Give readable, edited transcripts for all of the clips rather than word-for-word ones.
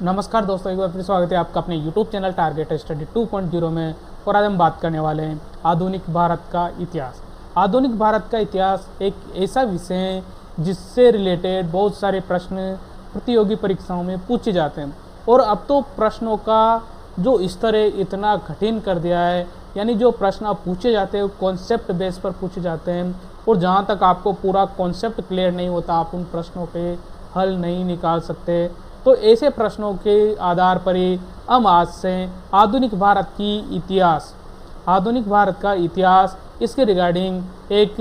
नमस्कार दोस्तों, एक बार फिर स्वागत है आपका अपने YouTube चैनल टारगेट स्टडी 2.0 में। और आज हम बात करने वाले हैं आधुनिक भारत का इतिहास। आधुनिक भारत का इतिहास एक ऐसा विषय है जिससे रिलेटेड बहुत सारे प्रश्न प्रतियोगी परीक्षाओं में पूछे जाते हैं। और अब तो प्रश्नों का जो स्तर है इतना कठिन कर दिया है, यानी जो प्रश्न अब पूछे जाते हैं कॉन्सेप्ट बेस पर पूछे जाते हैं। और जहाँ तक आपको पूरा कॉन्सेप्ट क्लियर नहीं होता आप उन प्रश्नों पे हल नहीं निकाल सकते। तो ऐसे प्रश्नों के आधार पर ही हम आज से आधुनिक भारत का इतिहास इसके रिगार्डिंग एक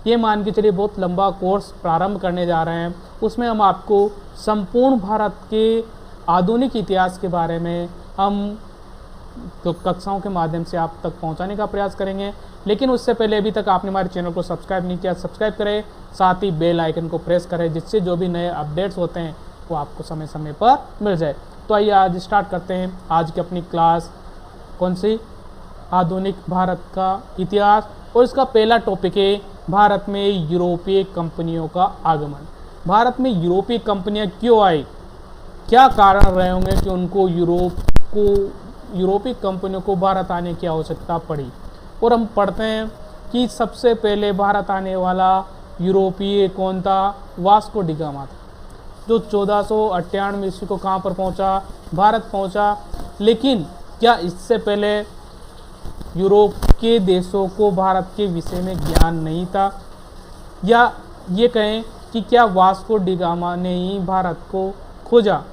ये मान के चलिए बहुत लंबा कोर्स प्रारंभ करने जा रहे हैं। उसमें हम आपको संपूर्ण भारत के आधुनिक इतिहास के बारे में हम तो कक्षाओं के माध्यम से आप तक पहुंचाने का प्रयास करेंगे। लेकिन उससे पहले अभी तक आपने हमारे चैनल को सब्सक्राइब नहीं किया, सब्सक्राइब करें, साथ ही बेल आइकन को प्रेस करें जिससे जो भी नए अपडेट्स होते हैं वो आपको समय समय पर मिल जाए। तो आइए आज स्टार्ट करते हैं आज की अपनी क्लास। कौन सी? आधुनिक भारत का इतिहास। और इसका पहला टॉपिक है भारत में यूरोपीय कंपनियों का आगमन। भारत में यूरोपीय कंपनियां क्यों आई, क्या कारण रहे होंगे कि उनको यूरोपीय कंपनियों को भारत आने की आवश्यकता पड़ी। और हम पढ़ते हैं कि सबसे पहले भारत आने वाला यूरोपीय कौन था? वास्को डी गामा था, जो 1498 ईस्वी को कहाँ पर पहुँचा? भारत पहुँचा। लेकिन क्या इससे पहले यूरोप के देशों को भारत के विषय में ज्ञान नहीं था, या ये कहें कि क्या वास्को डी गामा ने ही भारत को खोजा?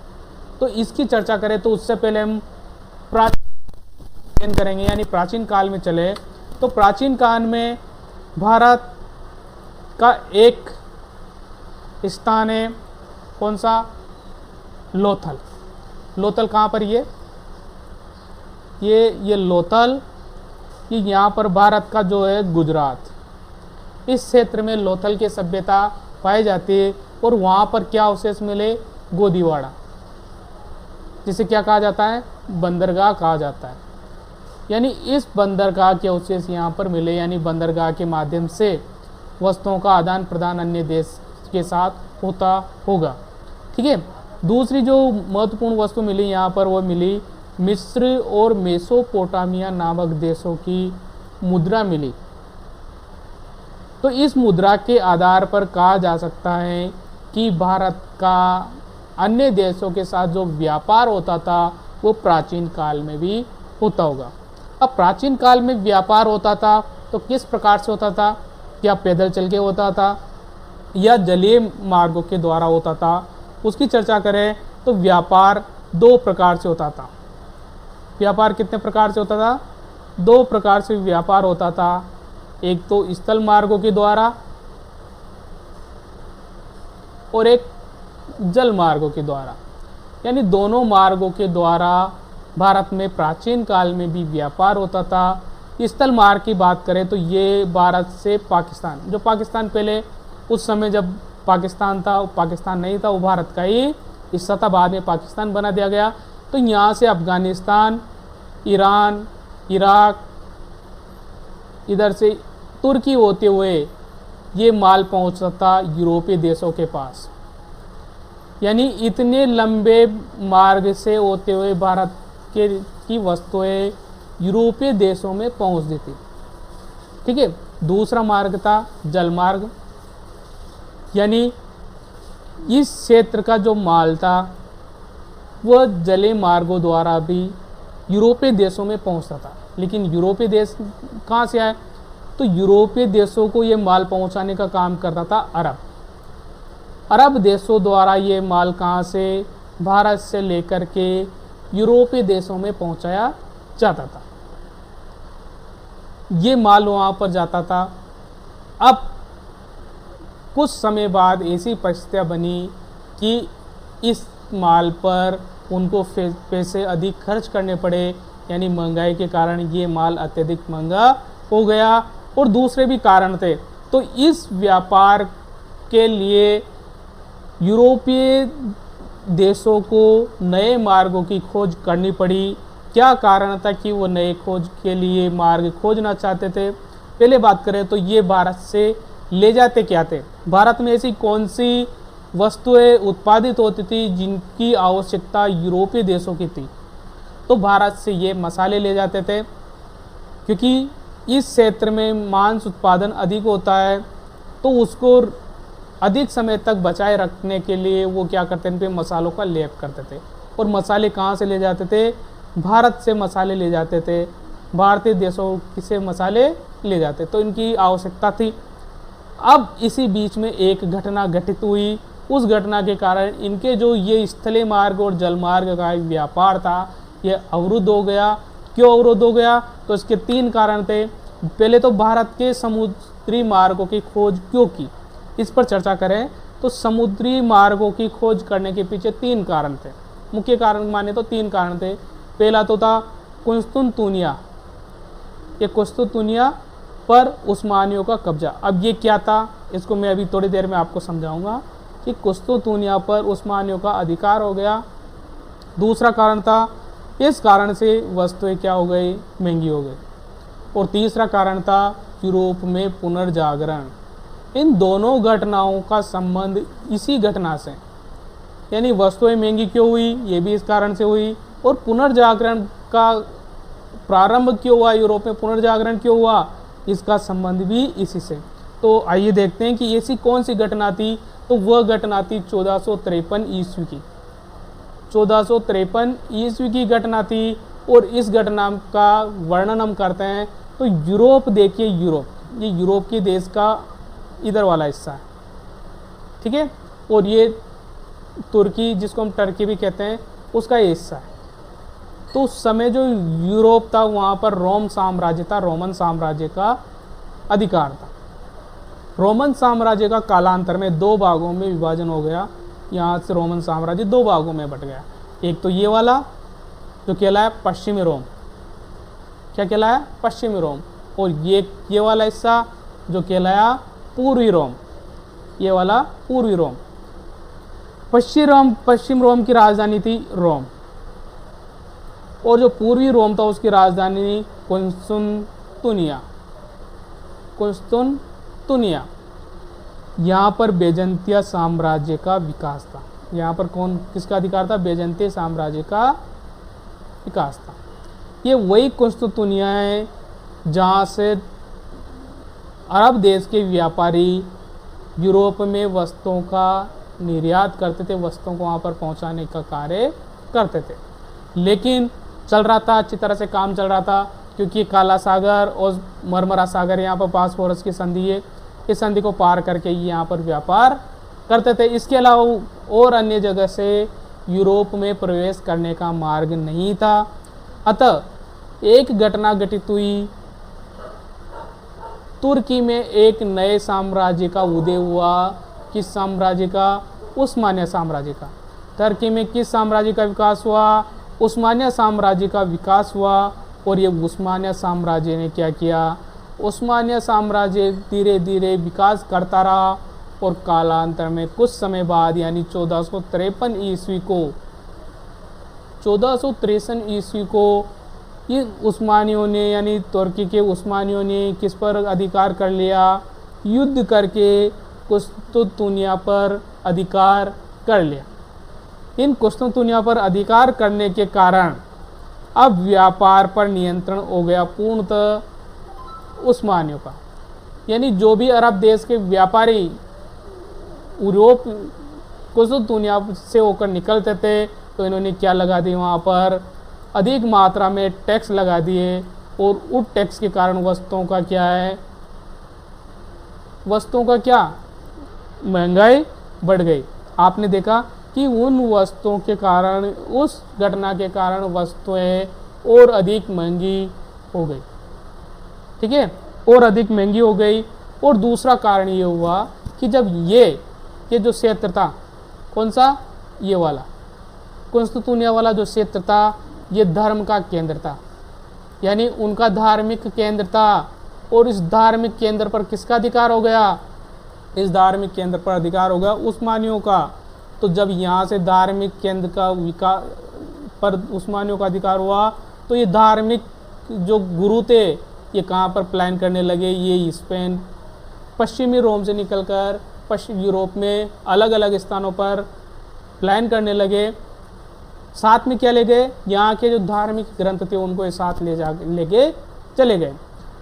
तो इसकी चर्चा करें तो उससे पहले हम प्राचीन करेंगे, यानी प्राचीन काल में चले। तो प्राचीन काल में भारत का एक स्थान है, कौन सा? लोथल। लोथल कहाँ पर? ये लोथल, ये यहाँ पर भारत का जो है गुजरात, इस क्षेत्र में लोथल की सभ्यता पाई जाती है। और वहाँ पर क्या अवशेष मिले? गोदीवाड़ा, जिसे क्या कहा जाता है? बंदरगाह कहा जाता है। यानी इस बंदरगाह के अवशेष यहाँ पर मिले, यानी बंदरगाह के माध्यम से वस्तुओं का आदान प्रदान अन्य देश के साथ होता होगा। ठीक है। दूसरी जो महत्वपूर्ण वस्तु मिली यहाँ पर वो मिली मिस्र और मेसोपोटामिया नामक देशों की मुद्रा मिली। तो इस मुद्रा के आधार पर कहा जा सकता है कि भारत का अन्य देशों के साथ जो व्यापार होता था वो प्राचीन काल में भी होता होगा। अब प्राचीन काल में व्यापार होता था तो किस प्रकार से होता था? क्या पैदल चल के होता था या जलीय मार्गों के द्वारा होता था? उसकी चर्चा करें तो व्यापार दो प्रकार से होता था। व्यापार कितने प्रकार से होता था? दो प्रकार से व्यापार होता था। एक तो स्थल मार्गों के द्वारा और एक जल मार्गों के द्वारा, यानी दोनों मार्गों के द्वारा भारत में प्राचीन काल में भी व्यापार होता था। स्थल मार्ग की बात करें तो ये भारत से पाकिस्तान, जो पाकिस्तान पहले उस समय जब पाकिस्तान था, पाकिस्तान नहीं था, वो भारत का ही हिस्सा था, बाद में पाकिस्तान बना दिया गया। तो यहाँ से अफगानिस्तान, ईरान, इराक, इधर से तुर्की होते हुए ये माल पहुँचता था यूरोपीय देशों के पास। यानी इतने लंबे मार्ग से होते हुए भारत की वस्तुएं यूरोपीय देशों में पहुँचती थी। ठीक है। दूसरा मार्ग था जल मार्ग, यानी इस क्षेत्र का जो माल था वह जलीय मार्गों द्वारा भी यूरोपीय देशों में पहुंचता था। लेकिन यूरोपीय देश कहाँ से आए? तो यूरोपीय देशों को ये माल पहुंचाने का काम करता था अरब देशों द्वारा। ये माल कहाँ से? भारत से लेकर के यूरोपीय देशों में पहुंचाया जाता था। ये माल वहाँ पर जाता था। अब कुछ समय बाद ऐसी परिस्थितियाँ बनी कि इस माल पर उनको पैसे अधिक खर्च करने पड़े, यानी महंगाई के कारण ये माल अत्यधिक महंगा हो गया। और दूसरे भी कारण थे। तो इस व्यापार के लिए यूरोपीय देशों को नए मार्गों की खोज करनी पड़ी। क्या कारण था कि वो नए खोज के लिए मार्ग खोजना चाहते थे? पहले बात करें तो ये भारत से ले जाते क्या थे? भारत में ऐसी कौन सी वस्तुएं उत्पादित होती थी जिनकी आवश्यकता यूरोपीय देशों की थी, तो भारत से ये मसाले ले जाते थे। क्योंकि इस क्षेत्र में मांस उत्पादन अधिक होता है, तो उसको अधिक समय तक बचाए रखने के लिए वो क्या करते थे, इन पे मसालों का लेप करते थे। और मसाले कहाँ से ले जाते थे, भारत से मसाले ले जाते थे, भारतीय देशों से मसाले ले जाते, तो इनकी आवश्यकता थी। अब इसी बीच में एक घटना घटित हुई, उस घटना के कारण इनके जो ये स्थलीय मार्ग और जल मार्ग का व्यापार था ये अवरुद्ध हो गया। क्यों अवरुद्ध हो गया, तो इसके 3 कारण थे। पहले तो भारत के समुद्री मार्गों की खोज क्यों की, इस पर चर्चा करें तो समुद्री मार्गों की खोज करने के पीछे 3 कारण थे। मुख्य कारण माने तो 3 कारण थे। पहला तो था कुस्तुनतुनिया, ये कुस्तुनतुनिया पर उस्मानियों का कब्जा। अब ये क्या था, इसको मैं अभी थोड़ी देर में आपको समझाऊंगा कि कुस्तुनतुनिया पर उस्मानियों का अधिकार हो गया। दूसरा कारण था, इस कारण से वस्तुएं क्या हो गई, महंगी हो गई। और तीसरा कारण था यूरोप में पुनर्जागरण। इन दोनों घटनाओं का संबंध इसी घटना से, यानी वस्तुएं महंगी क्यों हुई, ये भी इस कारण से हुई, और पुनर्जागरण का प्रारंभ क्यों हुआ, यूरोप में पुनर्जागरण क्यों हुआ, इसका संबंध भी इसी से। तो आइए देखते हैं कि ऐसी कौन सी घटना थी। तो वह घटना थी 1453 ईस्वी की। 1453 ईस्वी की घटना थी, और इस घटना का वर्णन हम करते हैं तो यूरोप देखिए, यूरोप, ये यूरोप के देश का इधर वाला हिस्सा है, ठीक है, और ये तुर्की जिसको हम टर्की भी कहते हैं उसका ये हिस्सा है। तो उस समय जो यूरोप था वहाँ पर रोम साम्राज्य था, रोमन साम्राज्य का अधिकार था। रोमन साम्राज्य का कालांतर में 2 भागों में विभाजन हो गया। यहाँ से रोमन साम्राज्य 2 भागों में बट गया। एक तो ये वाला जो कहलाया पश्चिमी रोम, क्या कहलाया, पश्चिमी रोम, और ये वाला हिस्सा जो कहलाया पूर्वी रोम, ये वाला पूर्वी रोम। पश्चिम रोम की राजधानी थी रोम, और जो पूर्वी रोम था उसकी राजधानी कुस्तुनतुनिया। यहाँ पर बेजंतिया साम्राज्य का विकास था। यहाँ पर किसका अधिकार था, बेजंतिया साम्राज्य का विकास था। ये वही कुस्तुनतुनिया है जहाँ से अरब देश के व्यापारी यूरोप में वस्तुओं का निर्यात करते थे, वस्तुओं को वहाँ पर पहुँचाने का कार्य करते थे। लेकिन चल रहा था, अच्छी तरह से काम चल रहा था, क्योंकि काला सागर और मरमरा सागर यहाँ पर बॉस्फोरस की संधि है, इस संधि को पार करके यहाँ पर व्यापार करते थे। इसके अलावा और अन्य जगह से यूरोप में प्रवेश करने का मार्ग नहीं था। अतः एक घटना घटित हुई, तुर्की में एक नए साम्राज्य का उदय हुआ। किस साम्राज्य का, उस्मानिया साम्राज्य का। तुर्की में किस साम्राज्य का विकास हुआ, उस्मानिया साम्राज्य का विकास हुआ। और ये उस्मानिया साम्राज्य ने क्या किया, उस्मानिया साम्राज्य धीरे धीरे विकास करता रहा, और कालांतर में कुछ समय बाद यानी 1453 ईस्वी को ये उस्मानियों ने यानी तुर्की के उस्मानियों ने किस पर अधिकार कर लिया, युद्ध करके कुस्तुनतुनिया पर अधिकार कर लिया। इन कुस्तुनतुनिया पर अधिकार करने के कारण अब व्यापार पर नियंत्रण हो गया पूर्णतः उस्मानियों का। यानी जो भी अरब देश के व्यापारी यूरोप कुस्तुनतुनिया से होकर निकलते थे, तो इन्होंने क्या लगा दी, वहाँ पर अधिक मात्रा में टैक्स लगा दिए, और उस टैक्स के कारण वस्तुओं का क्या महंगाई बढ़ गई। आपने देखा कि उन वस्तुओं के कारण, उस घटना के कारण वस्तुएं और अधिक महंगी हो गई, ठीक है, और अधिक महंगी हो गई। और दूसरा कारण ये हुआ कि जब ये जो क्षेत्र था, कौन सा, ये वाला कुस्तुनतुनिया वाला जो क्षेत्र था, ये धर्म का केंद्र था, यानी उनका धार्मिक केंद्र था। और इस धार्मिक केंद्र पर किसका अधिकार हो गया, इस धार्मिक केंद्र पर अधिकार हो गया उस्मानियों का। तो जब यहाँ से धार्मिक केंद्र का विकास पर उस्मानियों का अधिकार हुआ, तो ये धार्मिक जो गुरु थे ये कहाँ पर प्लान करने लगे, ये स्पेन, पश्चिमी रोम से निकलकर पश्चिम यूरोप में अलग अलग स्थानों पर प्लान करने लगे। साथ में क्या ले गए, यहाँ के जो धार्मिक ग्रंथ थे उनको साथ लेके चले गए।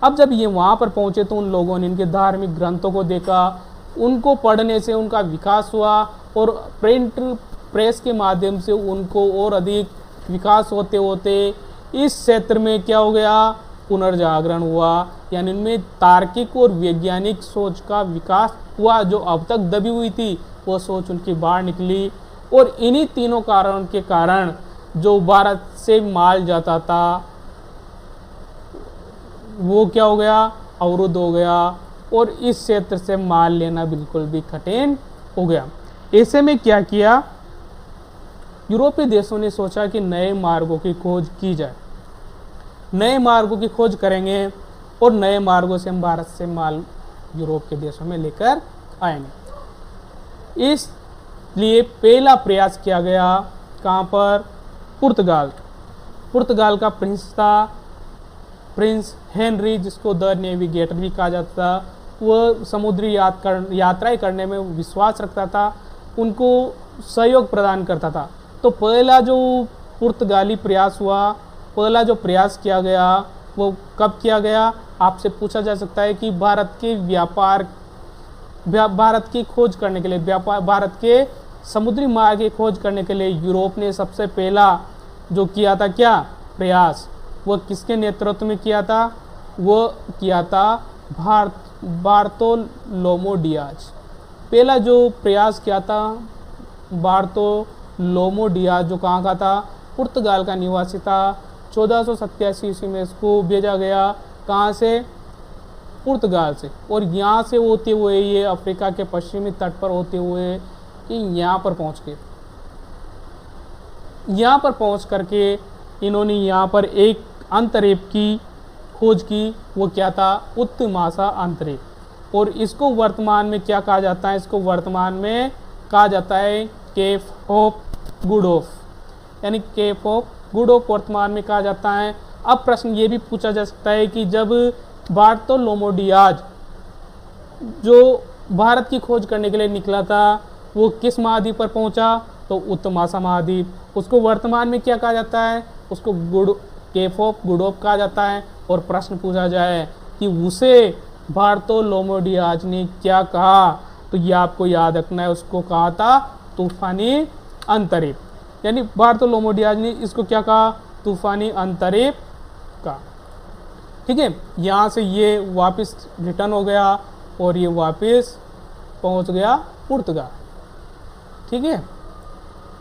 अब जब ये वहाँ पर पहुँचे तो उन लोगों ने इनके धार्मिक ग्रंथों को देखा, उनको पढ़ने से उनका विकास हुआ और प्रिंट प्रेस के माध्यम से उनको और अधिक विकास होते होते इस क्षेत्र में क्या हो गया, पुनर्जागरण हुआ। यानी इनमें तार्किक और वैज्ञानिक सोच का विकास हुआ। जो अब तक दबी हुई थी वो सोच उनकी बाहर निकली। और इन्हीं तीनों कारणों के कारण जो भारत से माल जाता था वो क्या हो गया, अवरुद्ध हो गया और इस क्षेत्र से माल लेना बिल्कुल भी कठिन हो गया। ऐसे में क्या किया, यूरोपीय देशों ने सोचा कि नए मार्गों की खोज की जाए, नए मार्गों की खोज करेंगे और नए मार्गों से हम भारत से माल यूरोप के देशों में लेकर आएंगे। इसलिए पहला प्रयास किया गया कहाँ पर, पुर्तगाल का प्रिंस था, प्रिंस हेनरी, जिसको द नेविगेटर भी कहा जाता था। वह समुद्री यात्राएं करने में विश्वास रखता था, उनको सहयोग प्रदान करता था। तो पहला जो पुर्तगाली प्रयास हुआ, पहला जो प्रयास किया गया वो कब किया गया, आपसे पूछा जा सकता है कि भारत की खोज करने के लिए, भारत के समुद्री मार्ग की खोज करने के लिए यूरोप ने सबसे पहला जो किया था क्या प्रयास, वो किसके नेतृत्व में किया था, वो किया था बार्तोलोमो डियाज। पहला जो प्रयास किया था बार्तोलोमो डियाज, जो कहाँ का था, पुर्तगाल का निवासी था। 1487 ईस्वी में इसको भेजा गया, कहाँ से, पुर्तगाल से। और यहाँ से होते हुए ये अफ्रीका के पश्चिमी तट पर होते हुए कि यहाँ पर पहुँच के, यहाँ पर पहुँच करके इन्होंने यहाँ पर एक अंतरीप की खोज की। वो क्या था, उत्तमासा अंतरीप। और इसको वर्तमान में क्या कहा जाता है, इसको वर्तमान में कहा जाता है केप ऑफ गुड होप, यानी केप ऑफ गुड होप वर्तमान में कहा जाता है। अब प्रश्न ये भी पूछा जा सकता है कि जब बार्तोलोमो डियाज जो भारत की खोज करने के लिए निकला था वो किस महाद्वीप पर पहुंचा, तो उत्तमासा महाद्वीप। उसको वर्तमान में क्या कहा जाता है, उसको केप ऑफ गुड होप कहा जाता है। और प्रश्न पूछा जाए कि उसे बार्तोलोमो डियाज ने क्या कहा, तो ये आपको याद रखना है, उसको कहा था तूफानी अंतरीप। यानी बार्तोलोमो डियाज ने इसको क्या कहा, तूफानी अंतरीप का। ठीक है, यहाँ से ये वापस रिटर्न हो गया और ये वापस पहुँच गया पुर्तगाल। ठीक है,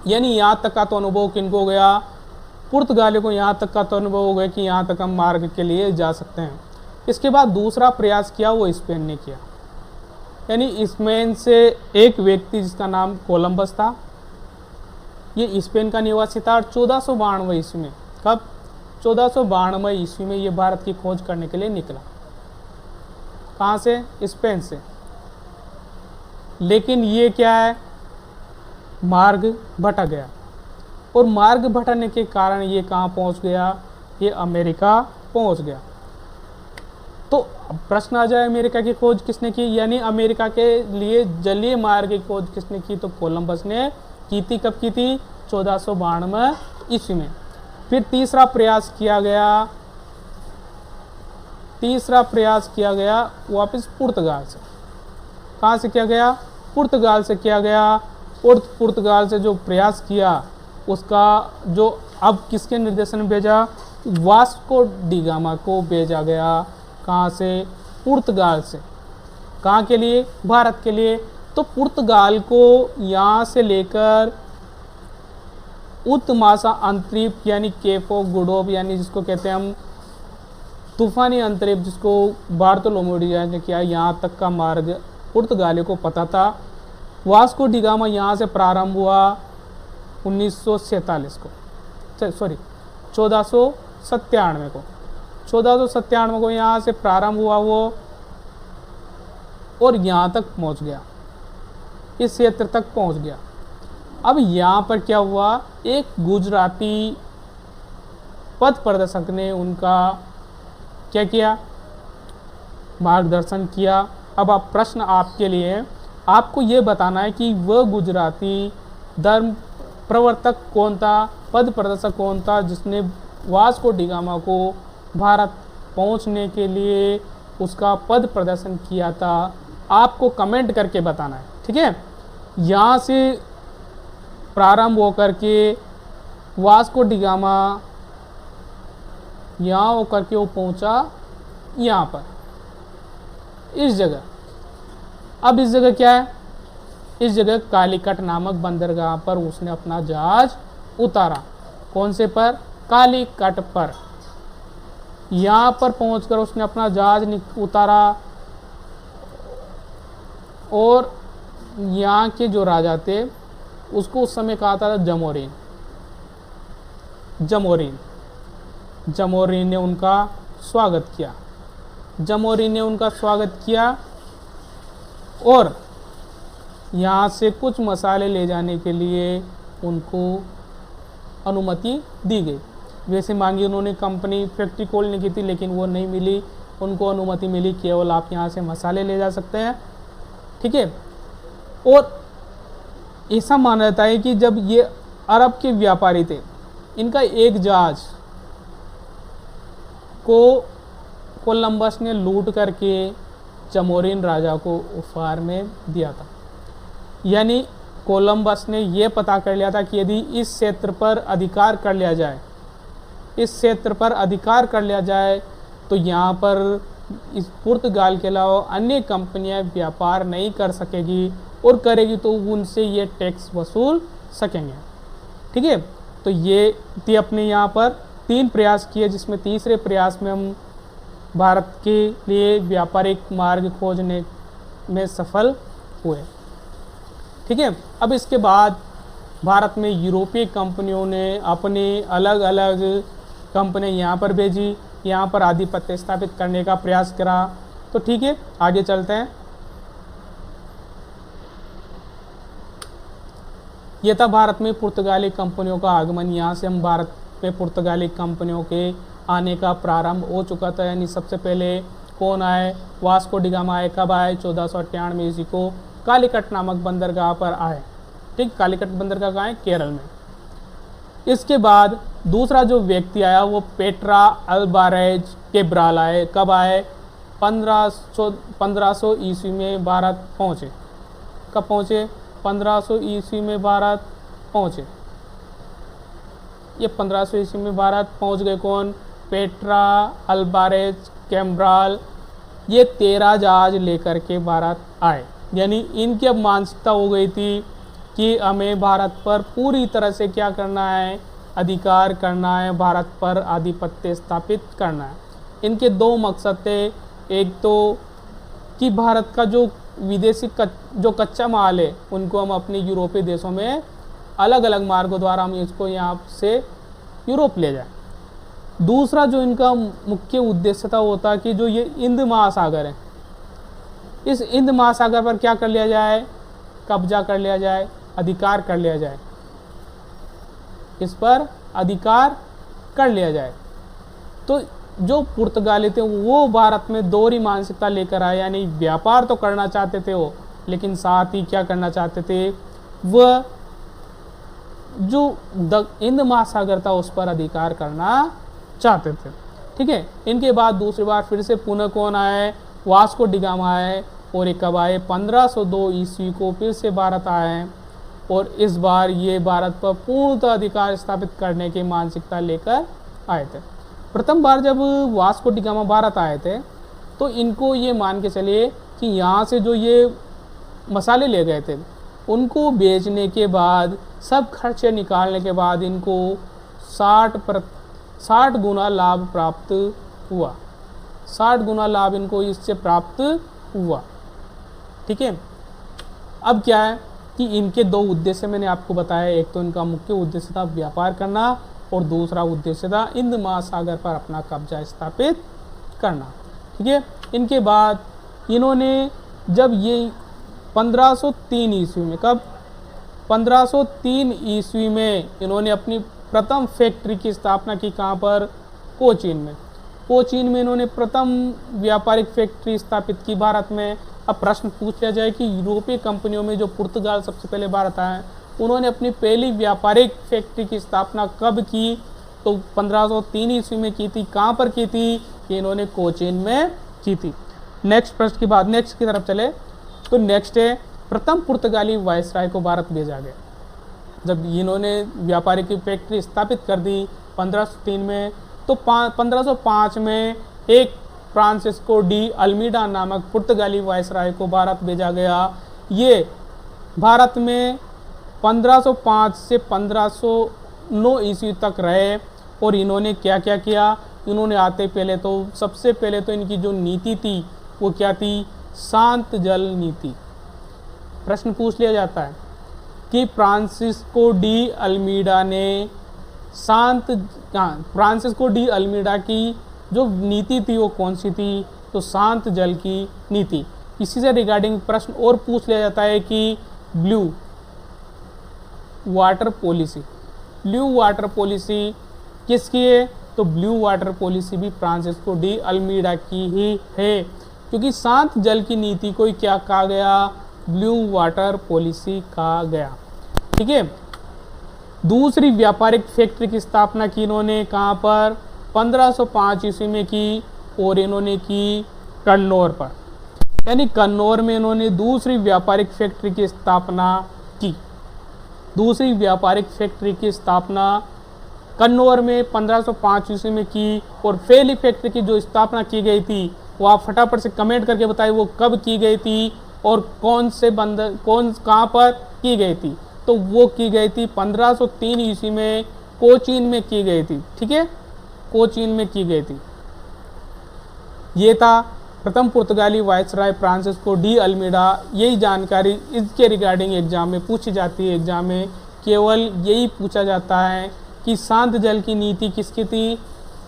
यानी यहाँ तक का तो अनुभव किनको हो गया, पुर्तगालियों को यहाँ तक का तो अनुभव हो गया कि यहाँ तक हम मार्ग के लिए जा सकते हैं। इसके बाद दूसरा प्रयास किया वो स्पेन ने किया। यानी स्पेन से एक व्यक्ति जिसका नाम कोलंबस था, ये स्पेन का निवासी था। 1492 ईस्वी में, कब, 1492 ईस्वी में ये भारत की खोज करने के लिए निकला। कहाँ से, स्पेन से। लेकिन ये क्या है, मार्ग भटक गया। और मार्ग भटकने के कारण ये कहाँ पहुँच गया, ये अमेरिका पहुँच गया। तो प्रश्न आ जाए अमेरिका की खोज किसने की, यानी अमेरिका के लिए जलीय मार्ग की खोज किसने की, तो कोलंबस ने की थी। कब की थी, 1492 ईस्वी में। फिर तीसरा प्रयास किया गया वापस पुर्तगाल से। कहाँ से किया गया, पुर्तगाल से किया गया। और पुर्तगाल से जो प्रयास किया उसका जो अब किसके निर्देशन में भेजा, वास्को डी गामा को भेजा गया। कहाँ से, पुर्तगाल से। कहाँ के लिए, भारत के लिए। तो पुर्तगाल को यहाँ से लेकर उत्तमासा अंतरीप यानी केप ऑफ गुड होप, यानी जिसको कहते हैं हम तूफानी अंतरीप, जिसको बार्तोलोमो डियाज ने किया, यहाँ तक का मार्ग पुर्तगालियों को पता था। वास्को डी गामा यहाँ से प्रारंभ हुआ 1947 को, सॉरी 1497 को। 1497 को यहाँ से प्रारंभ हुआ वो, और यहाँ तक पहुँच गया, इस क्षेत्र तक पहुँच गया। अब यहाँ पर क्या हुआ, एक गुजराती पथ प्रदर्शक ने उनका क्या किया, मार्गदर्शन किया। अब आप प्रश्न आपके लिए, आपको ये बताना है कि वह गुजराती धर्म प्रवर्तक कौन था, पद प्रदर्शक कौन था, जिसने वास्को डी गामा को भारत पहुंचने के लिए उसका पद प्रदर्शन किया था। आपको कमेंट करके बताना है, ठीक है। यहाँ से प्रारंभ होकर के वास्को डी गामा यहाँ होकर के वो पहुंचा यहाँ पर, इस जगह। अब इस जगह क्या है, इस जगह कालीकट नामक बंदरगाह पर उसने अपना जहाज उतारा। कौन से पर, कालीकट पर। यहाँ पर पहुंचकर उसने अपना जहाज उतारा और यहाँ के जो राजा थे उसको उस समय कहा था जमोरीन। जमोरीन ने उनका स्वागत किया। जमोरीन ने उनका स्वागत किया और यहाँ से कुछ मसाले ले जाने के लिए उनको अनुमति दी गई। वैसे मांगी उन्होंने कंपनी फैक्ट्री खोलने की थी, लेकिन वो नहीं मिली। उनको अनुमति मिली केवल आप यहाँ से मसाले ले जा सकते हैं, ठीक है। और ऐसा माना जाता है कि जब ये अरब के व्यापारी थे, इनका एक जहाज को कोलंबस ने लूट करके जमोरीन राजा को उपहार में दिया था। यानी कोलंबस ने यह पता कर लिया था कि यदि इस क्षेत्र पर अधिकार कर लिया जाए, तो यहाँ पर इस पुर्तगाल के अलावा अन्य कंपनियां व्यापार नहीं कर सकेगी, और करेगी तो उनसे ये टैक्स वसूल सकेंगे, ठीक है। तो ये थी अपने यहाँ पर 3 प्रयास किए, जिसमें तीसरे प्रयास में हम भारत के लिए व्यापारिक मार्ग खोजने में सफल हुए, ठीक है। अब इसके बाद भारत में यूरोपीय कंपनियों ने अपनी अलग अलग कंपनियां यहाँ पर भेजी, यहाँ पर आधिपत्य स्थापित करने का प्रयास करा। तो ठीक है, आगे चलते हैं। यह था भारत में पुर्तगाली कंपनियों का आगमन। यहाँ से हम भारत में पुर्तगाली कंपनियों के आने का प्रारंभ हो चुका था। यानी सबसे पहले कौन आए, वास्को डी गामा आए। कब आए, 1498 ईस्वी को कालीकट नामक बंदरगाह पर आए, ठीक। कालीकट बंदरगाह कहाँ है, केरल में। इसके बाद दूसरा जो व्यक्ति आया वो पेट्रा अल्वारेज कैब्राल आए। कब आए, 1500 ईस्वी में भारत पहुँचे। कब पहुँचे, 1500 ईस्वी में भारत पहुँचे। ये 1500 ईस्वी में भारत पहुँच गए। कौन, पेट्रा अल्वारेज कैब्राल। ये 13 जहाज लेकर के भारत आए। यानी इनकी अब मानसिकता हो गई थी कि हमें भारत पर पूरी तरह से क्या करना है, अधिकार करना है, भारत पर आधिपत्य स्थापित करना है। इनके 2 मकसद थे। एक तो कि भारत का जो विदेशी जो कच्चा माल है उनको हम अपने यूरोपीय देशों में अलग अलग मार्गों द्वारा हम इसको यहाँ से यूरोप ले जाएं। दूसरा जो इनका मुख्य उद्देश्य था वो था कि जो ये हिंद महासागर है, इस हिंद महासागर पर क्या कर लिया जाए, कब्जा कर लिया जाए, अधिकार कर लिया जाए, इस पर अधिकार कर लिया जाए। तो जो पुर्तगाली थे वो भारत में दोहरी मानसिकता लेकर आए। यानी व्यापार तो करना चाहते थे वो, लेकिन साथ ही क्या करना चाहते थे, वह जो हिंद महासागर था उस पर अधिकार करना चाहते थे, ठीक है। इनके बाद दूसरी बार फिर से पुनः कौन आए, वास्को डी गामा आए। और ये कब आए, 1502 ईस्वी को फिर से भारत आए। और इस बार ये भारत पर पूर्णतः अधिकार स्थापित करने की मानसिकता लेकर आए थे। प्रथम बार जब वास्को डी गामा भारत आए थे तो इनको ये मान के चलिए कि यहाँ से जो ये मसाले ले गए थे उनको बेचने के बाद, सब खर्चे निकालने के बाद इनको 60 गुना लाभ प्राप्त हुआ। 60 गुना लाभ इनको इससे प्राप्त हुआ, ठीक है। अब क्या है कि इनके 2 उद्देश्य मैंने आपको बताया। एक तो इनका मुख्य उद्देश्य था व्यापार करना और दूसरा उद्देश्य था हिंद महासागर पर अपना कब्जा स्थापित करना, ठीक है। इनके बाद इन्होंने जब ये 1503 ईस्वी में, कब, 1503 ईस्वी में इन्होंने अपनी प्रथम फैक्ट्री की स्थापना की। कहाँ पर, कोचीन में। कोचीन में इन्होंने प्रथम व्यापारिक फैक्ट्री स्थापित की भारत में। अब प्रश्न पूछ लिया जाए कि यूरोपीय कंपनियों में जो पुर्तगाल सबसे पहले भारत आया है, उन्होंने अपनी पहली व्यापारिक फैक्ट्री की स्थापना कब की? तो 1503 ईस्वी में की थी। कहाँ पर की थी? कि इन्होंने कोचीन में की थी। नेक्स्ट प्रश्न की बात, नेक्स्ट की तरफ चले तो नेक्स्ट है प्रथम पुर्तगाली वायसराय को भारत भेजा गया। जब इन्होंने व्यापारिक फैक्ट्री स्थापित कर दी 1503 में, तो 1505 में एक फ्रांसिस्को डी अल्मीडा नामक पुर्तगाली वायसराय को भारत भेजा गया। ये भारत में 1505 से 1509 ईस्वी तक रहे और इन्होंने क्या क्या किया? इन्होंने आते पहले तो सबसे पहले तो इनकी जो नीति थी वो क्या थी? शांत जल नीति। प्रश्न पूछ लिया जाता है कि फ्रांसिस्को डी अल्मीडा ने फ्रांसिस्को डी अल्मीडा की जो नीति थी वो कौन सी थी? तो शांत जल की नीति। इसी से रिगार्डिंग प्रश्न और पूछ लिया जाता है कि blue water policy, blue water policy किसकी है? तो ब्लू वाटर पॉलिसी भी फ्रांसिस्को डी अल्मीडा की ही है, क्योंकि शांत जल की नीति को क्या कहा गया? ब्लू वाटर पॉलिसी कहा गया। ठीक है। दूसरी व्यापारिक फैक्ट्री की स्थापना की इन्होंने कहाँ पर? 1505 ईस्वी में की और इन्होंने की कन्नौर पर, यानी कन्नौर में इन्होंने दूसरी व्यापारिक फैक्ट्री की स्थापना की। दूसरी व्यापारिक फैक्ट्री की स्थापना कन्नौर में 1505 ईस्वी में की और पहली फैक्ट्री की जो स्थापना की गई थी वो आप फटाफट से कमेंट करके बताइए वो कब की गई थी और कहाँ पर की गई थी? तो वो की गई थी 1503 ईस्वी में कोचीन में की गई थी। ठीक है, कोचीन में की गई थी। ये था प्रथम पुर्तगाली वायसराय फ्रांसिस्को डी अल्मीडा। यही जानकारी इसके रिगार्डिंग एग्जाम में पूछी जाती है। एग्जाम में केवल यही पूछा जाता है कि शांत जल की नीति किसकी थी?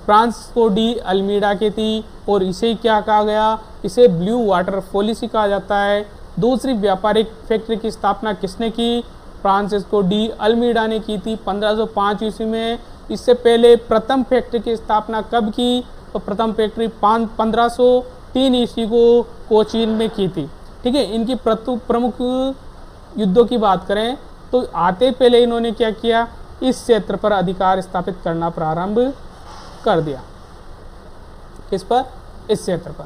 फ्रांसिस्को डी अल्मीडा की थी और इसे क्या कहा गया? इसे ब्लू वाटर पॉलिसी कहा जाता है। दूसरी व्यापारिक फैक्ट्री की स्थापना किसने की? फ्रांसिस्को डी अल्मीडा ने की थी 1505 ईस्वी में। इससे पहले प्रथम फैक्ट्री की स्थापना कब की? तो प्रथम फैक्ट्री 1503 ईस्वी को कोचीन में की थी। ठीक है। इनकी प्रमुख युद्धों की बात करें तो आते पहले इन्होंने क्या किया? इस क्षेत्र पर अधिकार स्थापित करना प्रारंभ कर दिया। किस पर? इस क्षेत्र पर।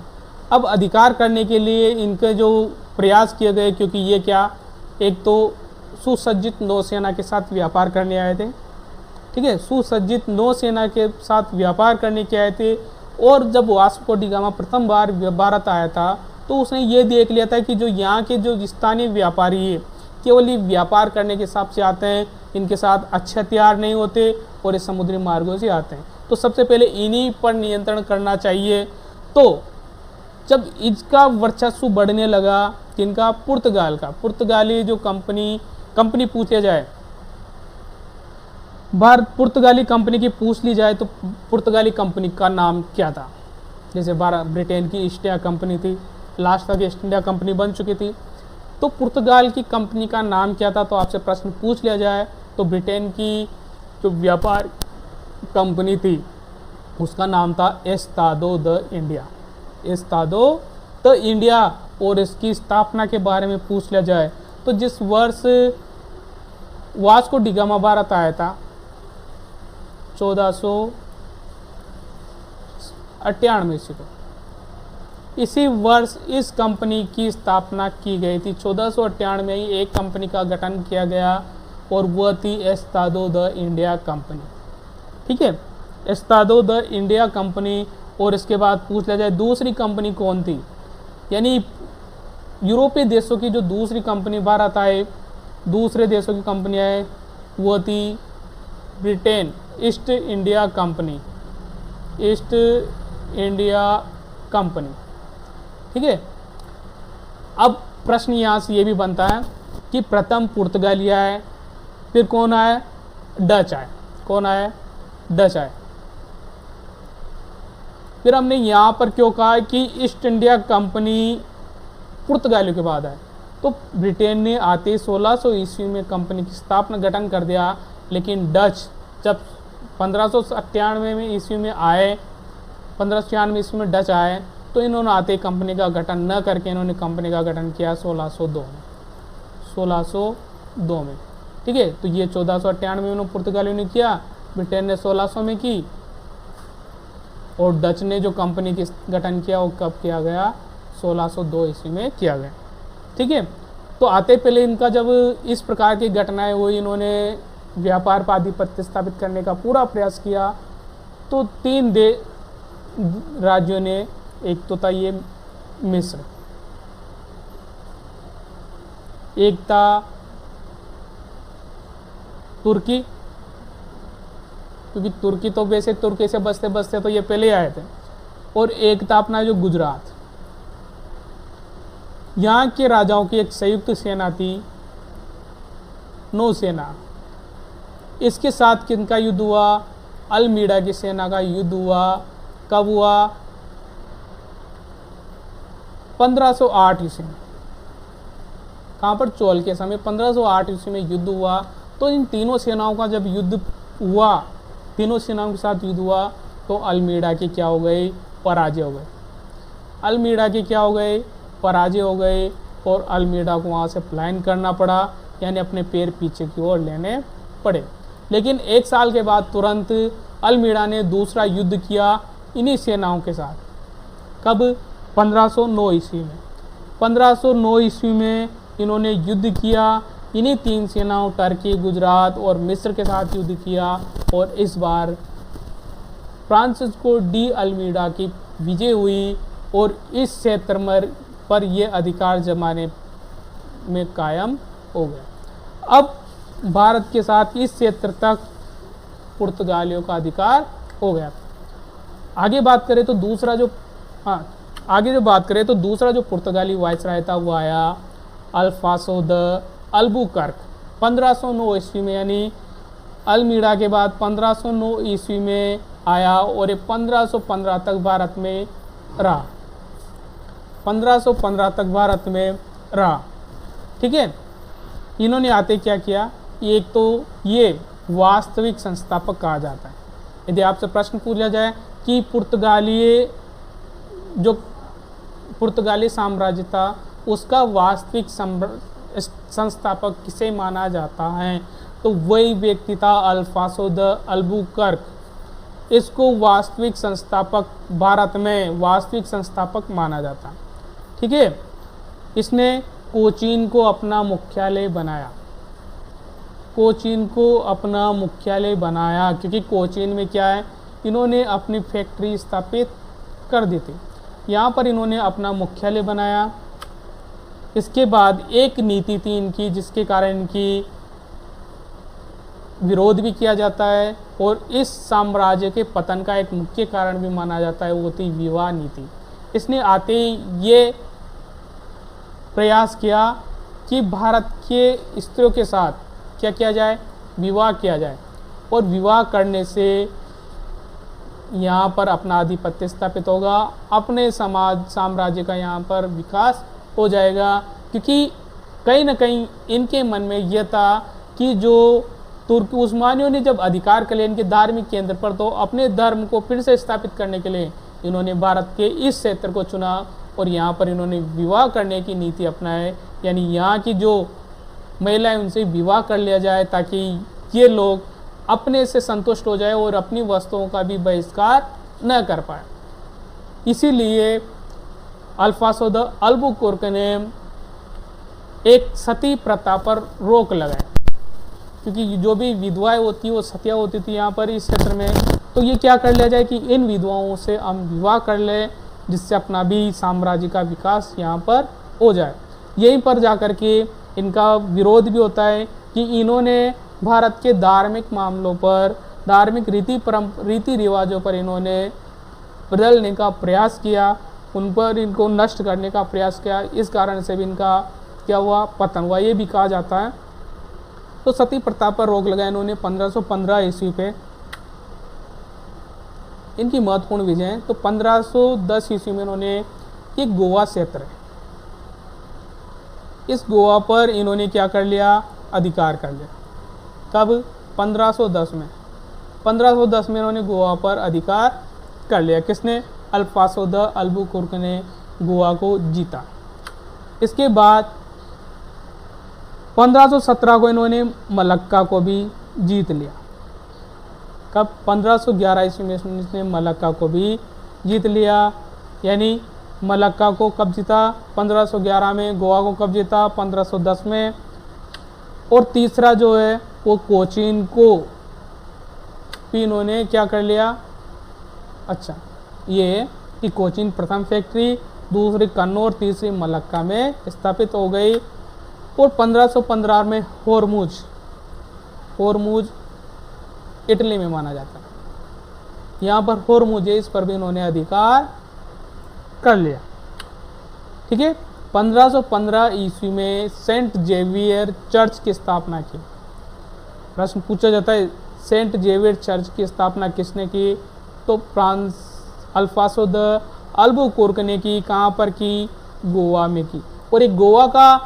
अब अधिकार करने के लिए इनके जो प्रयास किए गए, क्योंकि ये क्या एक तो सुसज्जित नौसेना के साथ व्यापार करने आए थे। ठीक है, सुसज्जित नौसेना के साथ व्यापार करने के आए थे। और जब वास्को डी गामा प्रथम बार भारत आया था तो उसने ये देख लिया था कि जो यहाँ के जो स्थानीय व्यापारी है केवल ये व्यापार करने के हिसाब से आते हैं, इनके साथ अच्छे हथियार नहीं होते और ये समुद्री मार्गों से आते हैं, तो सबसे पहले इन्हीं पर नियंत्रण करना चाहिए। तो जब इसका वर्चस्व बढ़ने लगा, किनका? पुर्तगाल का। पुर्तगाली जो कंपनी पूछा जाए, पुर्तगाली कंपनी की पूछ ली जाए तो पुर्तगाली कंपनी का नाम क्या था? जैसे ब्रिटेन की ईस्ट इंडिया कंपनी थी, लास्ट तक ईस्ट इंडिया कंपनी बन चुकी थी, तो पुर्तगाल की कंपनी का नाम क्या था? तो आपसे प्रश्न पूछ लिया जाए तो ब्रिटेन की जो व्यापार कंपनी थी उसका नाम था Estado da India. Estado da India. और इसकी स्थापना के बारे में पूछ लिया जाए तो जिस वर्ष वास्को डी गामा भारत आया था 1498 ईस्वी को, इसी वर्ष इस कंपनी की स्थापना की गई थी। 1498 में ही एक कंपनी का गठन किया गया और वह थी एस्तादो द इंडिया कंपनी। ठीक है, एस्तादो द इंडिया कंपनी। और इसके बाद पूछ लिया जाए दूसरी कंपनी कौन थी? यानी यूरोपीय देशों की जो दूसरी कंपनी भारत आए, दूसरे देशों की कंपनी आए, वो थी Britain east India company. East India company. ठीक है। अब प्रश्न यहाँ से ये भी बनता है कि प्रथम पुर्तगाली आए, फिर कौन आए? डच आए। कौन आए? डच आए। फिर हमने यहाँ पर क्यों कहा कि ईस्ट इंडिया कंपनी पुर्तगालियों के बाद आए? तो ब्रिटेन ने आते 1600 ईस्वी में कंपनी की स्थापना गठन कर दिया, लेकिन डच जब 1597 में ईस्वी में आए, 1596 ईस्वी में डच आए तो इन्होंने आते कंपनी का गठन न करके इन्होंने कंपनी का गठन किया 1602 में, 1602 में। ठीक है, तो ये 1498 में उन्होंने पुर्तगालियों ने किया, ब्रिटेन ने 1600 में की, और डच ने जो कंपनी की गठन किया वो कब किया गया, 1602 ईस्वी में किया गया। ठीक है, तो आते पहले इनका जब इस प्रकार की घटनाएं हुई, इन्होंने व्यापार पर आधिपत्य स्थापित करने का पूरा प्रयास किया, तो 3 राज्यों ने, एक तो था ये मिस्र, एक था तुर्की, क्योंकि तुर्की तो वैसे तुर्की से बसते बसते तो ये पहले आए थे, और एक था अपना जो गुजरात। यहाँ के राजाओं की एक संयुक्त सेना थी, नौसेना। इसके साथ किनका युद्ध हुआ, अल्मीड़ा की सेना का युद्ध हुआ। कब हुआ, 1508 ईस्वी में। कहाँ पर, चोल के समय 1508 ईस्वी में युद्ध हुआ। तो इन तीनों सेनाओं का जब युद्ध हुआ, तीनों सेनाओं के साथ युद्ध हुआ, तो अल्मीड़ा की क्या हो गई, पराजय हो गई। अल्मीड़ा की क्या हो गई, पराजय हो गई, और अल्मीड़ा को वहाँ से पलायन करना पड़ा, यानी अपने पैर पीछे की ओर लेने पड़े। लेकिन 1 साल के बाद तुरंत अल्मीड़ा ने दूसरा युद्ध किया इन्हीं सेनाओं के साथ। कब, 1509 ईस्वी में। 1509 ईस्वी में इन्होंने युद्ध किया, इन्हीं 3 सेनाओं टर्की, गुजरात और मिस्र के साथ युद्ध किया, और इस बार फ्रांसिस्को डी अल्मीड़ा की विजय हुई, और इस क्षेत्र पर यह अधिकार जमाने में कायम हो गया। अब भारत के साथ इस क्षेत्र तक पुर्तगालियों का अधिकार हो गया। आगे बात करें तो दूसरा जो दूसरा जो पुर्तगाली वायसराय था वो आया अल्फासो द अल्बुकर्क 1509 ईस्वी में, यानी अल्मीड़ा के बाद 1509 ईस्वी में आया, और ये 1515 तक भारत में रहा। 1515 तक भारत में रहा। ठीक है, इन्होंने आते क्या किया, एक तो ये वास्तविक संस्थापक कहा जाता है। यदि आपसे प्रश्न पूछा जाए कि पुर्तगाली साम्राज्य था, उसका वास्तविक संस्थापक किसे माना जाता है, तो वही व्यक्ति था अल्फासो द अल्बुकर्क। इसको वास्तविक संस्थापक, भारत में वास्तविक संस्थापक माना जाता है। ठीक है, इसने कोचीन को अपना मुख्यालय बनाया, कोचीन को अपना मुख्यालय बनाया, क्योंकि कोचीन में क्या है, इन्होंने अपनी फैक्ट्री स्थापित कर दी थी। यहाँ पर इन्होंने अपना मुख्यालय बनाया। इसके बाद एक नीति थी इनकी, जिसके कारण इनकी विरोध भी किया जाता है, और इस साम्राज्य के पतन का एक मुख्य कारण भी माना जाता है, वो थी विवाह नीति। इसने आते ही ये प्रयास किया कि भारत के स्त्रियों के साथ क्या किया जाए, विवाह किया जाए, और विवाह करने से यहाँ पर अपना आधिपत्य स्थापित होगा, अपने साम्राज्य का यहाँ पर विकास हो जाएगा। क्योंकि कहीं ना कहीं इनके मन में यह था कि जो तुर्की उस्मानियों ने जब अधिकार कर लिया इनके धार्मिक केंद्र पर, तो अपने धर्म को फिर से स्थापित करने के लिए इन्होंने भारत के इस क्षेत्र को चुना, और यहाँ पर इन्होंने विवाह करने की नीति अपनाए, यानी यहाँ की जो महिलाएं उनसे विवाह कर लिया जाए, ताकि ये लोग अपने से संतुष्ट हो जाए और अपनी वस्तुओं का भी बहिष्कार न कर पाए। इसीलिए अल्फासो द अल्बुकर्क ने एक सती प्रथा पर रोक लगाई, क्योंकि जो भी विधवाएं होती वो सतिया होती थी यहाँ पर इस क्षेत्र में। तो ये क्या कर लिया जाए कि इन विधवाओं से हम विवाह कर लें, जिससे अपना भी साम्राज्य का विकास यहाँ पर हो जाए। यहीं पर जाकर के इनका विरोध भी होता है कि इन्होंने भारत के धार्मिक मामलों पर, धार्मिक रीति रिवाजों पर इन्होंने बदलने का प्रयास किया, उन पर इनको नष्ट करने का प्रयास किया। इस कारण से भी इनका क्या हुआ, पतन हुआ, ये भी कहा जाता है। तो सती प्रथा पर रोक लगाया इन्होंने 1515 ईस्वी पे। इनकी महत्वपूर्ण विजय है। तो 1510 ईस्वी में इन्होंने एक गोवा क्षेत्र है, इस गोवा पर इन्होंने क्या कर लिया, अधिकार कर लिया। कब, 1510 में। 1510 में इन्होंने गोवा पर अधिकार कर लिया। किसने, अल्फासो द अल्बुकुर्क ने गोवा को जीता। इसके बाद 1517 को इन्होंने मलक्का को भी जीत लिया। कब? 1511 ईस्वी में इसने मलक्का को भी जीत लिया। यानी मलक्का को कब जीता? 1511 में। गोवा को कब जीता? 1510 में। और तीसरा जो है वो कोचीन को भी इन्होंने क्या कर लिया? अच्छा, ये कि कोचीन प्रथम फैक्ट्री, दूसरी कन्नौर, तीसरी मलक्का में स्थापित हो गई। और 1515 में होर्मुज इटली में माना जाता है। यहाँ पर होर्मुज है, इस पर भी इन्होंने अधिकार कर लिया। ठीक है। 1515 ईस्वी में सेंट जेवियर चर्च की स्थापना की। प्रश्न पूछा जाता है सेंट जेवियर चर्च की स्थापना किसने की? तो फ्रांस अल्फासो द अल्बुकुर्क ने की। कहाँ पर की? गोवा में की। और एक गोवा का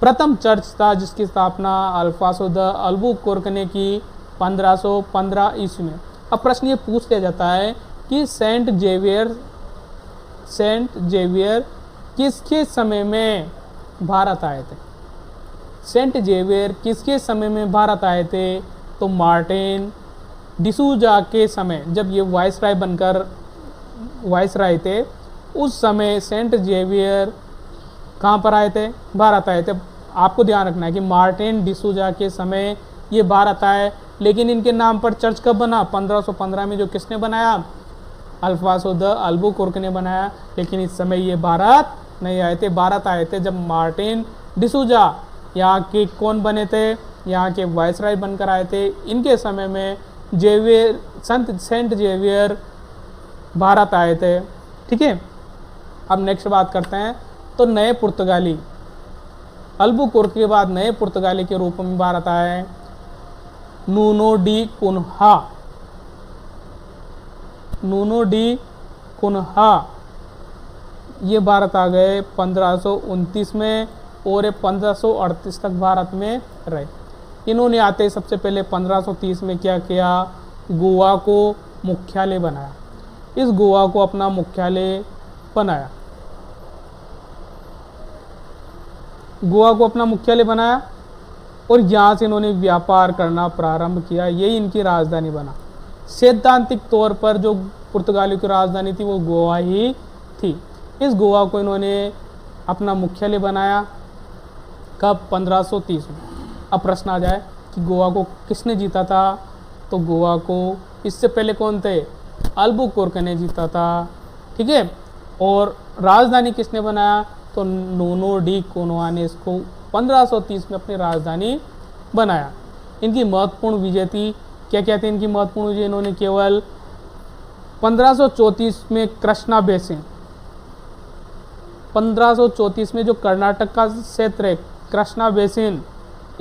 प्रथम चर्च था जिसकी स्थापना अल्फासो द अल्बुकुर्क ने की 1515 ईस्वी में। अब प्रश्न ये पूछ लिया जाता है कि सेंट जेवियर किसके समय में भारत आए थे? सेंट जेवियर किसके समय में भारत आए थे? तो मार्टिन डिसूजा के समय, जब ये वाइसराय बनकर वाइसराय थे, उस समय सेंट जेवियर कहाँ पर आए थे? भारत आए थे। आपको ध्यान रखना है कि मार्टिन डिसूजा के समय ये भारत आए, लेकिन इनके नाम पर चर्च कब बना? 1515 में। जो किसने बनाया? अल्फासो द अल्बुकुर्क ने बनाया। लेकिन इस समय ये भारत नहीं आए थे। भारत आए थे जब मार्टिन डिसूजा यहाँ के कौन बने थे? यहाँ के वाइसराय बनकर आए थे। इनके समय में सेंट जेवियर भारत आए थे। ठीक है। अब नेक्स्ट बात करते हैं। तो नए पुर्तगाली, अल्बुकुर्क के बाद नए पुर्तगाली के रूप में भारत आए नूनो डी कुन्हा ये भारत आ गए 1529 में, और 1538 तक भारत में रहे। इन्होंने आते सबसे पहले 1530 में क्या किया? गोवा को मुख्यालय बनाया। इस गोवा को अपना मुख्यालय बनाया। और यहाँ से इन्होंने व्यापार करना प्रारंभ किया। यही इनकी राजधानी बना। सैद्धांतिक तौर पर जो पुर्तगालियों की राजधानी थी वो गोवा ही थी। इस गोवा को इन्होंने अपना मुख्यालय बनाया। कब? 1530 में। अब प्रश्न आ जाए कि गोवा को किसने जीता था? तो गोवा को इससे पहले कौन थे? अल्बुकुर्क ने जीता था। ठीक है। और राजधानी किसने बनाया? तो नूनो डी कुन्हा ने इसको 1530 में अपनी राजधानी बनाया। इनकी महत्वपूर्ण विजय थी। क्या क्या थी इनकी महत्वपूर्ण विजय? इन्होंने केवल 1534 में कृष्णा बेसिन, 1534 में जो कर्नाटक का क्षेत्र है कृष्णा बेसिन,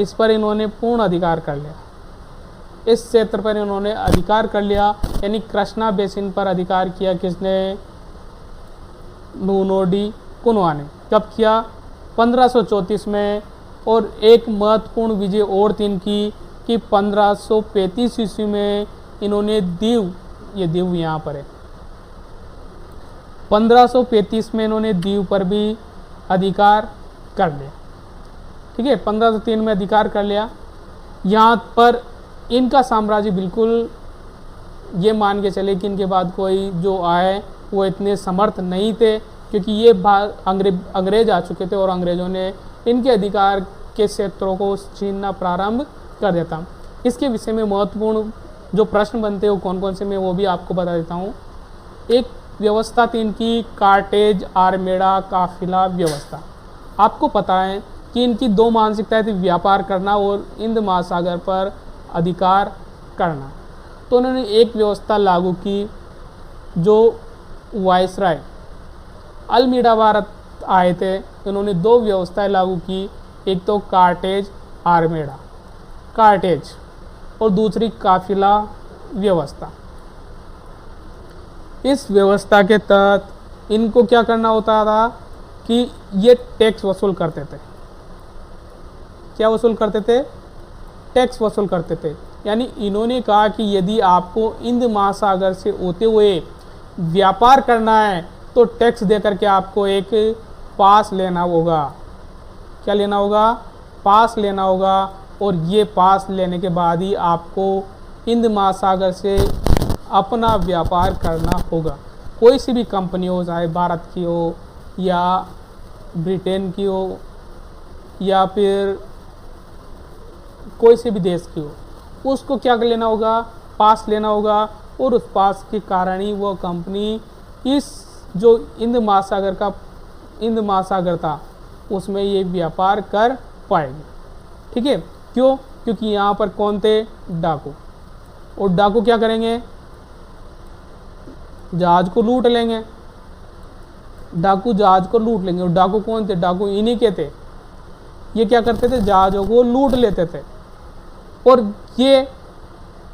इस पर इन्होंने पूर्ण अधिकार कर लिया। इस क्षेत्र पर इन्होंने अधिकार कर लिया। यानी कृष्णा बेसिन पर अधिकार किया किसने? नूनो डी कुन्हा ने। कब किया? 1534 में। और एक महत्वपूर्ण विजय और थी इनकी कि 1535 ईस्वी में इन्होंने दीव, ये दीव यहाँ पर है, 1535 में इन्होंने दीव पर भी अधिकार कर लिया। ठीक है। 1503 में अधिकार कर लिया। यहाँ पर इनका साम्राज्य बिल्कुल ये मान के चले कि इनके बाद कोई जो आए वो इतने समर्थ नहीं थे, क्योंकि ये अंग्रेज आ चुके थे और अंग्रेज़ों ने इनके अधिकार के क्षेत्रों को छीनना प्रारंभ कर देता। इसके विषय में महत्वपूर्ण जो प्रश्न बनते हैं वो कौन कौन से मैं वो भी आपको बता देता हूँ। एक व्यवस्था थी इनकी कार्टेज आर्मेडा काफिला व्यवस्था। आपको पता है कि इनकी दो मानसिकताएं थी, व्यापार करना और हिंद महासागर पर अधिकार करना। तो उन्होंने एक व्यवस्था लागू की जो वाइसराय अल्मीडा भारत आए थे, उन्होंने दो व्यवस्थाएं लागू की। एक तो कार्टेज आर्मेडा कार्टेज और दूसरी काफिला व्यवस्था। इस व्यवस्था के तहत इनको क्या करना होता था कि ये टैक्स वसूल करते थे। क्या वसूल करते थे? टैक्स वसूल करते थे। यानी इन्होंने कहा कि यदि आपको हिंद महासागर से होते हुए व्यापार करना है तो टैक्स दे करके आपको एक पास लेना होगा। क्या लेना होगा? पास लेना होगा। और ये पास लेने के बाद ही आपको हिंद महासागर से अपना व्यापार करना होगा। कोई सी भी कंपनी हो, चाहे भारत की हो या ब्रिटेन की हो या फिर कोई से भी देश की हो, उसको क्या कर लेना होगा? पास लेना होगा। और उस पास के कारण ही वो कंपनी इस जो हिंद महासागर था उसमें ये व्यापार कर पाएगी। ठीक है? क्यों? क्योंकि यहाँ पर कौन थे? डाकू। और डाकू क्या करेंगे? जहाज को लूट लेंगे। डाकू जहाज को लूट लेंगे। और डाकू कौन थे? डाकू इन्हीं के थे। ये क्या करते थे? जहाज़ों को लूट लेते थे। और ये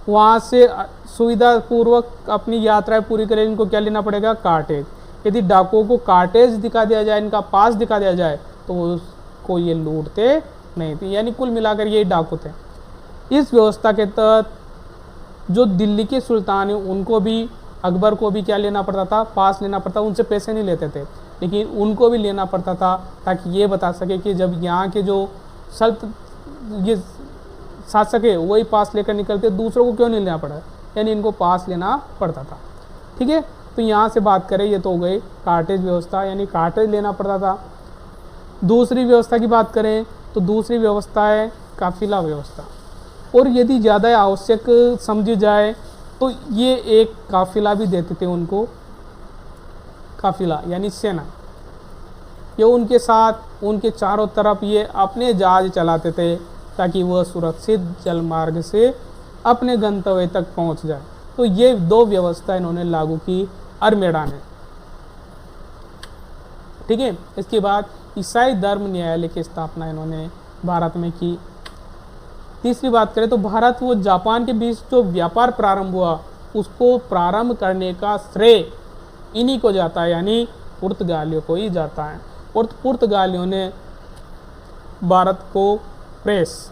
वहाँ से सुविधापूर्वक अपनी यात्राएं पूरी करें। इनको क्या लेना पड़ेगा? कार्टेज। यदि डाकुओं को कार्टेज दिखा दिया जाए, इनका पास दिखा दिया जाए, तो उसको ये लूटते नहीं थे। यानी कुल मिलाकर ये डाकू थे। इस व्यवस्था के तहत जो दिल्ली के सुल्तान हैं उनको भी, अकबर को भी क्या लेना पड़ता था? पास लेना पड़ता। उनसे पैसे नहीं लेते थे, लेकिन उनको भी लेना पड़ता था ताकि ये बता सके कि जब यहाँ के जो ये शासक है वही पास लेकर निकलते, दूसरों को क्यों नहीं लेना पड़ा? यानी इनको पास लेना पड़ता था। ठीक है? तो यहाँ से बात करें, ये तो हो गई कार्टेज व्यवस्था, यानी कार्टेज लेना पड़ता था। दूसरी व्यवस्था की बात करें तो दूसरी व्यवस्था है काफिला व्यवस्था। और यदि ज़्यादा आवश्यक समझी जाए तो ये एक काफिला भी देते थे उनको। काफिला यानी सेना, ये उनके साथ उनके चारों तरफ ये अपने जहाज चलाते थे ताकि वह सुरक्षित जलमार्ग से अपने गंतव्य तक पहुंच जाए। तो ये दो व्यवस्था इन्होंने लागू की अरमेड़ा ने। ठीक है? इसके बाद ईसाई धर्म न्यायालय की स्थापना इन्होंने भारत में की। तीसरी बात करें तो भारत व जापान के बीच जो व्यापार प्रारंभ हुआ उसको प्रारंभ करने का श्रेय इन्हीं को जाता है, यानी पुर्तगालियों को ही जाता है। और पुर्तगालियों ने भारत को प्रेस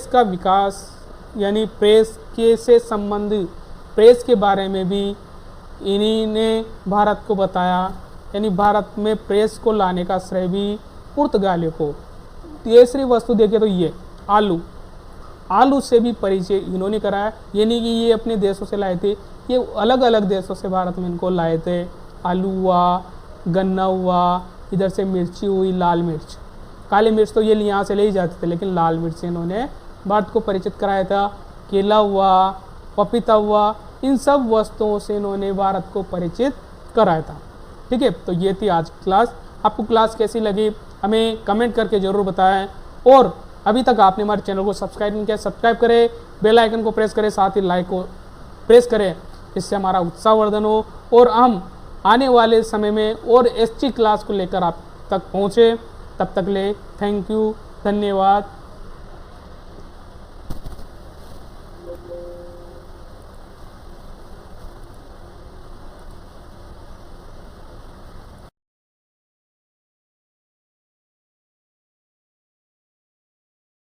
का विकास, यानी प्रेस के से संबंधित प्रेस के बारे में भी इन्हीं ने भारत को बताया। यानी भारत में प्रेस को लाने का श्रेय भी पुर्तगालियों को। तीसरी वस्तु देखें तो ये आलू से भी परिचय इन्होंने कराया। ये नहीं कि ये अपने देशों से लाए थे, ये अलग अलग देशों से भारत में इनको लाए थे। आलू हुआ, गन्ना हुआ, इधर से मिर्ची हुई, लाल मिर्च। काली मिर्च तो ये यहाँ से ले ही जाते थे, लेकिन लाल मिर्च से इन्होंने भारत को परिचित कराया था। केला हुआ, पपीता हुआ, इन सब वस्तुओं से इन्होंने भारत को परिचित कराया था। ठीक है? तो ये थी आज की क्लास। आपको क्लास कैसी लगी हमें कमेंट करके ज़रूर बताएं। और अभी तक आपने हमारे चैनल को सब्सक्राइब नहीं किया, सब्सक्राइब करें, बेल आइकन को प्रेस करें, साथ ही लाइक को प्रेस करें, इससे हमारा उत्साहवर्धन हो और हम आने वाले समय में और अच्छी क्लास को लेकर आप तक पहुँचे। तब तक ले थैंक यू, धन्यवाद।